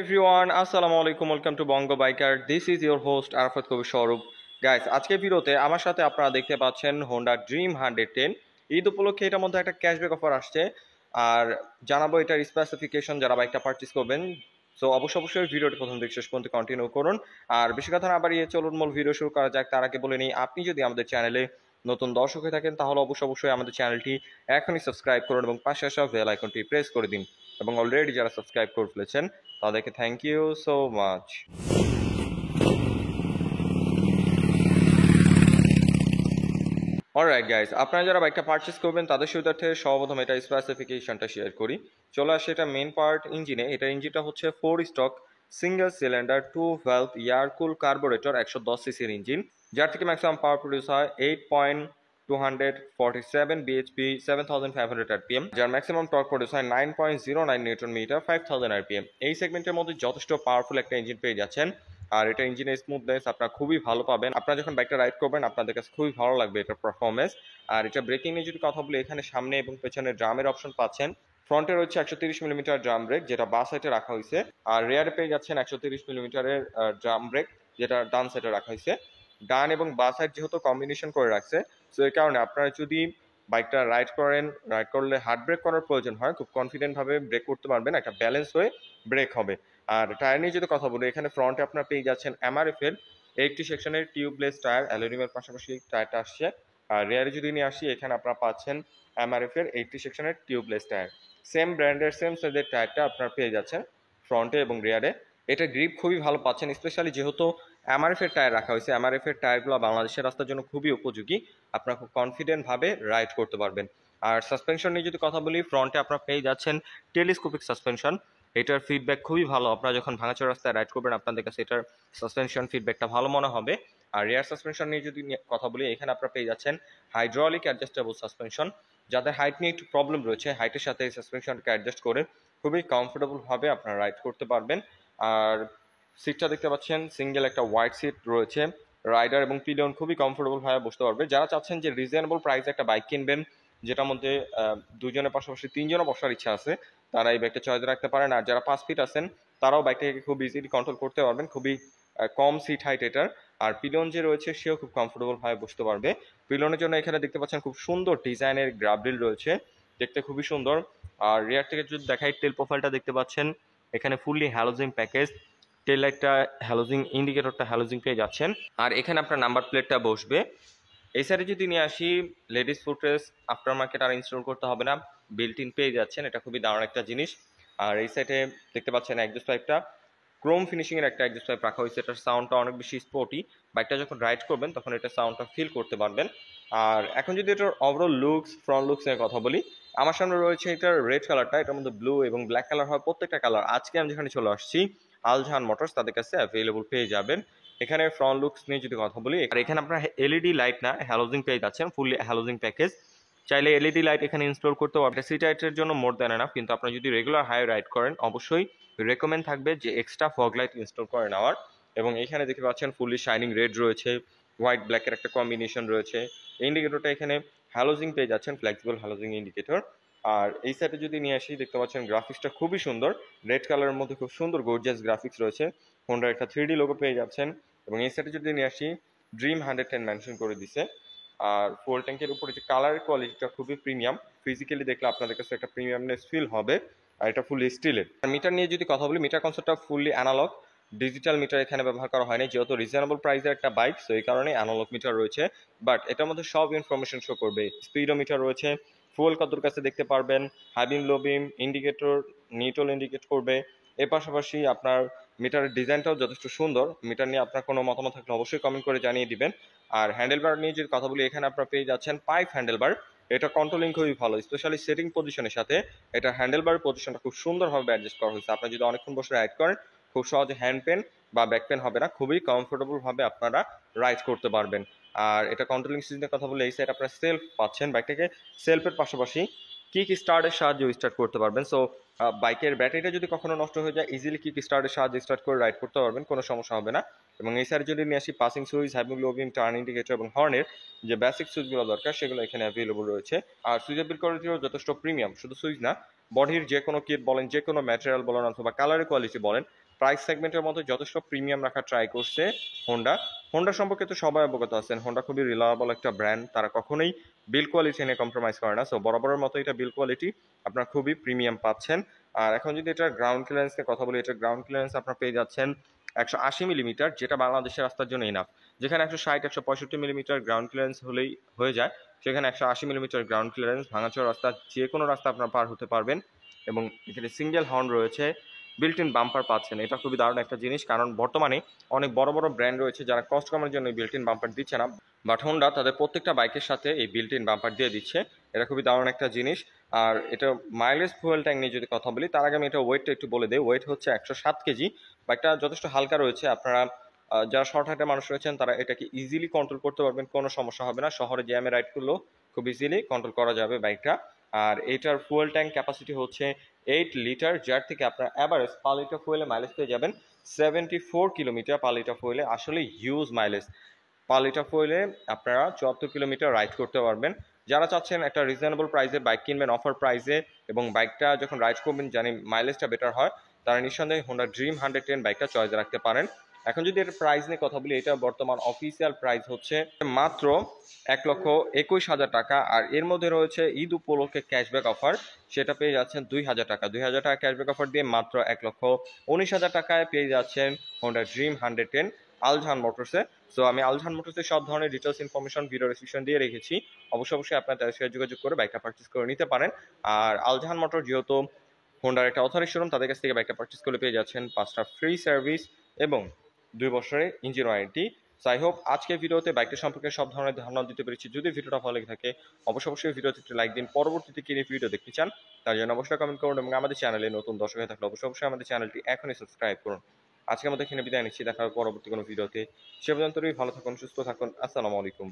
Everyone আসসালামু আলাইকুম welcome to Bongo biker this is your host Arafat Kabir Swarup. Guys, আজকের ভিডিওতে আমার সাথে আপনারা দেখতে পাচ্ছেন হোন্ডা ড্রিম 110। ঈদ উপলক্ষে এটার মধ্যে একটা ক্যাশব্যাক অফার আসছে, আর জানাবো এটার স্পেসিফিকেশন যারা বাইকটা পারচেস করবেন। সো অবশ্যই ভিডিওটি প্রথম থেকে শেষ পর্যন্ত কন্টিনিউ করুন। আর বেশি কথা না বাড়িয়ে চলুন মূল ভিডিও শুরু করা যাক। তার আগে বলে নিই, আপনি যদি আমাদের চ্যানেলে নতুন দর্শক হয়ে থাকেন তাহলে অবশ্যই আমাদের চ্যানেলটি এখনই সাবস্ক্রাইব করুন এবং পাশে আসা বেল আইকনটি প্রেস করে দিন। এবং অলরেডি যারা সাবস্ক্রাইব করে ফেলেছেন তাদেরকে thank you so much. Alright guys, আপনারা যারা বাইকটা পারচেস করবেন তাদের সুবিধার্থে সর্বপ্রথম এটা স্পেসিফিকেশনটা শেয়ার করি। চলে আসে এটা মেন পার্ট ইঞ্জিনে। এটা ইঞ্জিনটা হচ্ছে 4 stock single cylinder 2 valve air কুল কার্বোরেটর 110 সিসির ইঞ্জিন, যার থেকে ম্যাক্সিমাম পাওয়ার প্রডিউস হয় 8.247 বিএইচপি 7500 আরপিএম, যার ম্যাক্সিমাম টর্ক প্রডিউস হয় 9.09 নিউটন মিটার 5000 আরপিএম। এই সেগমেন্টের মধ্যে যথেষ্ট পাওয়ারফুল একটা ইঞ্জিন পেয়ে যাচ্ছেন। আর এটা ইঞ্জিনের স্মুথনেস আপনারা খুবই ভালো পাবেন। আপনারা যখন বাইকটা রাইড করবেন আপনাদের কাছে খুবই ভালো লাগবে এটার পারফরমেন্স। আর এটা ব্রেকিং নিয়ে যদি কথা বলি, এখানে সামনে এবং পেছনে ড্রামের অপশন পাচ্ছেন। ফ্রন্টে রয়েছে 130 মিলিমিটার ড্রাম ব্রেক, যেটা বাঁ সাইডে রাখা হয়েছে। আর রেয়ারে পেয়ে যাচ্ছেন 130 মিলিমিটারের ড্রাম ব্রেক, যেটা ডান সাইডে রাখা হয়েছে। ডান এবং বাঁ সাইড যেহেতু কম্বিনেশন করে রাখছে, সো এই কারণে আপনারা যদি বাইকটা রাইড করলে হার্ড ব্রেক করার প্রয়োজন হয়, খুব কনফিডেন্ট ভাবে ব্রেক করতে পারবেন, একটা ব্যালেন্স হয়ে ব্রেক হবে। আর টায়ার নিয়ে যদি কথা বলি, এখানে ফ্রন্টে আপনারা পেয়ে যাচ্ছেন এমআরএফ এর 80 সেকশনের টিউবলেস টায়ার, অ্যালুমিনিয়ামের পাশাপাশি টায়ারটা আসছে। আর রেয়ারে যদি নিয়ে আসি, এখানে আপনারা পাচ্ছেন এমআরএফ এর 80 সেকশনের টিউবলেস টায়ার। সেম ব্র্যান্ডের সেম সাইজের টায়ারটা আপনারা পেয়ে যাচ্ছেন ফ্রন্টে এবং রেয়ারে। এটা গ্রিপ খুবই ভালো পাচ্ছেন, স্পেশালি যেহেতু এমআরএফ এর টায়ার রাখা হয়েছে। এমআরএফ এর টায়ারগুলো বাংলাদেশের রাস্তার জন্য খুবই উপযোগী, আপনারা খুব কনফিডেন্ট ভাবে রাইড করতে পারবেন। আর সাসপেনশন নিয়ে যদি কথা বলি, ফ্রন্টে আপনারা পেয়ে যাচ্ছেন টেলিস্কোপিক সাসপেনশন। এটার ফিডব্যাক খুবই ভালো, আপনারা যখন ভাঙাচোরা রাস্তায় রাইড করবেন আপনাদের কাছে এটার সাসপেনশন ফিডব্যাকটা ভালো মনে হবে। আর রিয়ার সাসপেনশন নিয়ে যদি কথা বলি, এখানে আপনারা পেয়ে যাচ্ছেন হাইড্রোলিক অ্যাডজাস্টেবল সাসপেনশন। যাদের হাইট নিয়ে একটু প্রবলেম রয়েছে, হাইটের সাথে এই সাসপেনশনকে অ্যাডজাস্ট করে খুবই কমফোর্টেবল ভাবে আপনারা রাইড করতে পারবেন। আর সিটটা দেখতে পাচ্ছেন সিঙ্গেল একটা হোয়াইট সিট রয়েছে। রাইডার এবং পিলিয়ন খুবই কমফোর্টেবল ভাবে বসতে পারবে। যারা চাচ্ছেন যে রিজনেবল প্রাইসে একটা বাইক কিনবেন, যেটার মধ্যে দুজনের পাশাপাশি তিনজনও বসার ইচ্ছা আছে, তারা এই বাইকটা চয়েস রাখতে পারেন। আর যারা 5 ফিট আছেন তারাও বাইকটাকে খুব ইজিলি কন্ট্রোল করতে পারবেন, খুবই কম সিট হাইট এটার। আর পিলন যে রয়েছে সেও খুব কমফোর্টেবল ভাবে বসতে পারবে। পিলনের জন্য এখানে দেখতে পাচ্ছেন খুব সুন্দর ডিজাইনের গ্রাবরিল রয়েছে, দেখতে খুবই সুন্দর। আর রিয়ার থেকে যদি দেখাই, টেল প্রোফাইলটা দেখতে পাচ্ছেন এখানে ফুললি হ্যালোজিং প্যাকেজ। টেল লাইটটা হ্যালোজিং, ইন্ডিকেটরটা হ্যালোজিং পেয়ে যাচ্ছেন। আর এখানে আপনার নাম্বার প্লেটটা বসবে। এই সাইডে যদি নিয়ে আসি, লেডিস ফুটরেস আফটার মার্কেট আর ইনস্টল করতে হবে না, বিল্ট ইন পেয়ে যাচ্ছেন। এটা খুবই দারুণ একটা জিনিস। আর এই সাইডে দেখতে পাচ্ছেন এক্সজস্ট পাইপটা ক্রোম ফিনিশিং এর একটা এক্সজস্ট পাইপ রাখা হয়েছে। এটার সাউন্ডটা অনেক বেশি স্পোর্টি, বাইকটা যখন রাইড করবেন তখন এটা সাউন্ডটা ফিল করতে পারবেন। আর এখন যদি এটার ওভারঅল লুকস, ফ্রন্ট লুকস এর কথা বলি, আমার সামনে রয়েছে এটার রেড কালারটা। এটার মধ্যে ব্লু এবং ব্ল্যাক কালার হয়, প্রত্যেকটা কালার আজকে আমি যেখানে চলে আসছি আলজাহান মোটরস তাদের কাছে অ্যাভেলেবল পেয়ে যাবেন। এখানে ফ্রন্ট লুকস নিয়ে যদি কথা বলি, আর এখানে আপনার এলইডি লাইট না হ্যালোজিং পেয়ে যাচ্ছেন, ফুললি হ্যালোজিং প্যাকেজ। চাইলে এলইডি লাইট এখানে ইনস্টল করতে পারবেন। সিটি লাইটের জন্য মোর দেন এনাফ, কিন্তু আপনারা যদি রেগুলার হাই রাইড করেন অবশ্যই রেকমেন্ড থাকবে যে এক্সট্রা ফগ লাইট ইনস্টল করে নেওয়ার। এবং এখানে দেখতে পাচ্ছেন ফুললি শাইনিং রেড রয়েছে, হোয়াইট ব্ল্যাকের একটা কম্বিনেশন রয়েছে। ইন্ডিকেটরটা এখানে হ্যালোজিং পেয়ে যাচ্ছেন, ফ্লেক্সিবল হ্যালোজিং ইন্ডিকেটর। আর এই সাইডে যদি নিয়ে আসি, দেখতে পাচ্ছেন গ্রাফিক্সটা খুবই সুন্দর, রেড কালারের মধ্যে খুব সুন্দর গর্জিয়াস গ্রাফিক্স রয়েছে। হোন্ডার একটা 3D লোগো পেয়ে যাচ্ছেন। এবং এই সাইডে যদি নিয়ে আসি, ড্রিম 110 মেনশন করে দিছে। আর ফুয়েল ট্যাঙ্কের উপরে যে কালার কোয়ালিটিটা খুবই প্রিমিয়াম, ফিজিক্যালি দেখলে আপনাদের কাছে একটা প্রিমিয়ামনেস ফিল হবে। আর এটা ফুলি স্টিলের। আর মিটার নিয়ে যদি কথা বলি, মিটার কনসেপ্টটা ফুললি অ্যানালগ, ডিজিটাল মিটার এখানে ব্যবহার করা হয়নি, যেহেতু রিজনেবল প্রাইসের একটা বাইক, সো এই কারণে অ্যানালগ মিটার রয়েছে। বাট এটার মধ্যে সব ইনফরমেশন শো করবে। স্পিডোমিটার রয়েছে, ফুয়েল কতর কাছে দেখতে পারবেন, হাই বিম লো বিম ইন্ডিকেটর নিউট্রাল ইন্ডিকেট করবে। এর পাশাপাশি আপনার মিটারের ডিজাইনটাও যথেষ্ট সুন্দর। মিটার নিয়ে আপনার কোনো মতামত থাকলে অবশ্যই কমেন্ট করে জানিয়ে দিবেন। আর হ্যান্ডেলবার নিয়ে যদি কথা বলি, এখানে আপনারা পেয়ে যাচ্ছেন পাইপ হ্যান্ডেলবার। এটা কন্ট্রোলিং খুবই ভালো, স্পেশালি সেটিং পজিশনের সাথে এটা হ্যান্ডেলবার পজিশনটা খুব সুন্দরভাবে অ্যাডজাস্ট করা হয়েছে। আপনি যদি অনেকক্ষণ বসে রাইড করেন, খুব সহজে হ্যান্ড পেন বা ব্যাক পেন হবে না, খুবই কমফোর্টেবল ভাবে আপনারা রাইড করতে পারবেন। আর এটা কন্ট্রোলিং সিস্টেমের কথা বলে, এই সাইড আপনারা সেলফ পাচ্ছেন। বাইকটাকে সেলফের পাশাপাশি কিক স্টার্টের সাহায্যে স্টার্ট করতে পারবেন। সো বাইকের ব্যাটারিটা যদি কখনো নষ্ট হয়ে যায়, ইজিলি কিক স্টার্টের সাহায্যে স্টার্ট করে রাইড করতে পারবেন, কোনো সমস্যা হবে না। এবং এই সাইডে যদি নিয়ে আসি, পাসিং সুইচ, হ্যাভিং লো বিম, টার্ন ইন্ডিকেটর এবং হর্নের যে বেসিক সুইচগুলো দরকার সেগুলো এখানে অ্যাভেলেবল রয়েছে। আর সুইচের বিল্ড কোয়ালিটিও যথেষ্ট প্রিমিয়াম, শুধু সুইচ না, বডির যে কোনো কিট বলেন, যে কোনো ম্যাটেরিয়াল বলেন অথবা কালারের কোয়ালিটি বলেন, প্রাইস সেগমেন্টের মধ্যে যথেষ্ট প্রিমিয়াম রাখার ট্রাই করছে হোন্ডা সম্পর্কে তো সবাই অবগত আছেন। হোন্ডা খুবই রিলায়েবল একটা ব্র্যান্ড, তারা কখনোই বিল কোয়ালিটি নিয়ে কম্প্রোমাইজ করে না। সো বরাবরের মতো এটা বিল কোয়ালিটি আপনার খুবই প্রিমিয়াম পাচ্ছেন। আর এখন যদি এটার গ্রাউন্ড ক্লিয়ারেন্সের কথা বলি, এটার গ্রাউন্ড ক্লিয়ারেন্স আপনার পেয়ে যাচ্ছেন 180 মিলিমিটার, যেটা বাংলাদেশের রাস্তার জন্য ইনাফ। যেখানে 160-165 মিলিমিটার গ্রাউন্ড ক্লিয়ারেন্স হলেই হয়ে যায়, সেখানে 180 মিলিমিটার গ্রাউন্ড ক্লিয়ারেন্স, ভাঙাচোরা রাস্তা যে কোনো রাস্তা আপনার পার হতে পারবেন। এবং এখানে সিঙ্গেল হর্ন রয়েছে, বিল্ট ইন বাম্পার পাচ্ছেন। এটা খুবই দারুণ একটা জিনিস, কারণ বর্তমানে অনেক বড় বড় ব্র্যান্ড রয়েছে যারা কস্ট কমার জন্য বিল্ট ইন বাম্পার দিচ্ছে না, বাট হোন্ডা তাদের প্রত্যেকটা বাইকের সাথে এই বিল্ট ইন বাম্পার দিয়ে দিচ্ছে। এটা খুবই দারুণ একটা জিনিস। আর এটা মাইলেজ, ফুয়েল ট্যাঙ্ক নিয়ে যদি কথা বলি, তার আগে আমি এটা ওয়েটটা একটু বলে দিই। ওয়েট হচ্ছে 107 কেজি। বাইকটা যথেষ্ট হালকা রয়েছে। আপনারা যারা শর্ট হাইটের মানুষ রয়েছেন তারা এটাকে ইজিলি কন্ট্রোল করতে পারবেন, কোনো সমস্যা হবে না। শহরে জ্যামে রাইড করলেও খুব ইজিলি কন্ট্রোল করা যাবে বাইকটা। আর এটার ফুয়েল ট্যাঙ্ক ক্যাপাসিটি হচ্ছে 8 লিটার, যার থেকে আপনার অ্যাভারেজ পার লিটার ফুয়েলে মাইলেজ পেয়ে যাবেন 74 কিলোমিটার পার লিটার ফুয়েলে। আসলে হিউজ মাইলেজ। পার লিটার ফুয়েলে আপনারা 74 কিলোমিটার রাইড করতে পারবেন। যারা চাচ্ছেন একটা রিজনেবল প্রাইসে বাইক কিনবেন অফার প্রাইসে, এবং বাইকটা যখন রাইড করবেন জানি মাইলেজটা বেটার হয়, তারা নিঃসন্দেহে হোন্ডা ড্রিম 110 বাইকটা চয়েসে রাখতে পারেন। এখন যদি এর প্রাইস নিয়ে কথা বলি, এটা বর্তমান অফিসিয়াল প্রাইস হচ্ছে মাত্র 1,21,000 টাকা। আর এর মধ্যে রয়েছে ঈদ উপলক্ষে ক্যাশব্যাক অফার, সেটা পেয়ে যাচ্ছেন 2,000 টাকা। 2,000 টাকা ক্যাশব্যাক অফার দিয়ে মাত্র 1,19,000 টাকায় পেয়ে যাচ্ছেন হোন্ডা ড্রিম 110 আলজাহান মোটরসে। সো আমি আলজাহান মোটরসের সব ধরনের ডিটেলস ইনফরমেশন ভিডিও ডিসক্রিপশন দিয়ে রেখেছি। অবশ্যই আপনার তাদের সাথে যোগাযোগ করে বাইকটা পারচেস করে নিতে পারেন। আর আলজাহান মোটর যেহেতু হোন্ডার একটা অথরাইজড শোরুম, তাদের কাছ থেকে বাইকটা পারচেস করে পেয়ে যাচ্ছেন 5টা ফ্রি সার্ভিস এবং 2 বছরের engine warranty. So I hope আজকের ভিডিওতে বাইকটা সম্পর্কে সব ধরনের ধারণা দিতে পেরেছি। যদি ভিডিওটা ভালো লেগে থাকে অবশ্যই ভিডিওতে একটু লাইক দিন। পরবর্তীতে কি নিয়ে ভিডিও দেখতে চান তার জন্য অবশ্যই কমেন্ট করুন, এবং আমাদের চ্যানেলে নতুন দর্শক হয়ে থাকলে অবশ্যই আমাদের চ্যানেলটি এখনই সাবস্ক্রাইব করুন। আজকের মতো এখানে বিদায় নিচ্ছি, দেখা হবে পরবর্তী কোনো ভিডিওতে। সে পর্যন্ত ভালো থাকুন, সুস্থ থাকুন। আসসালামু আলাইকুম।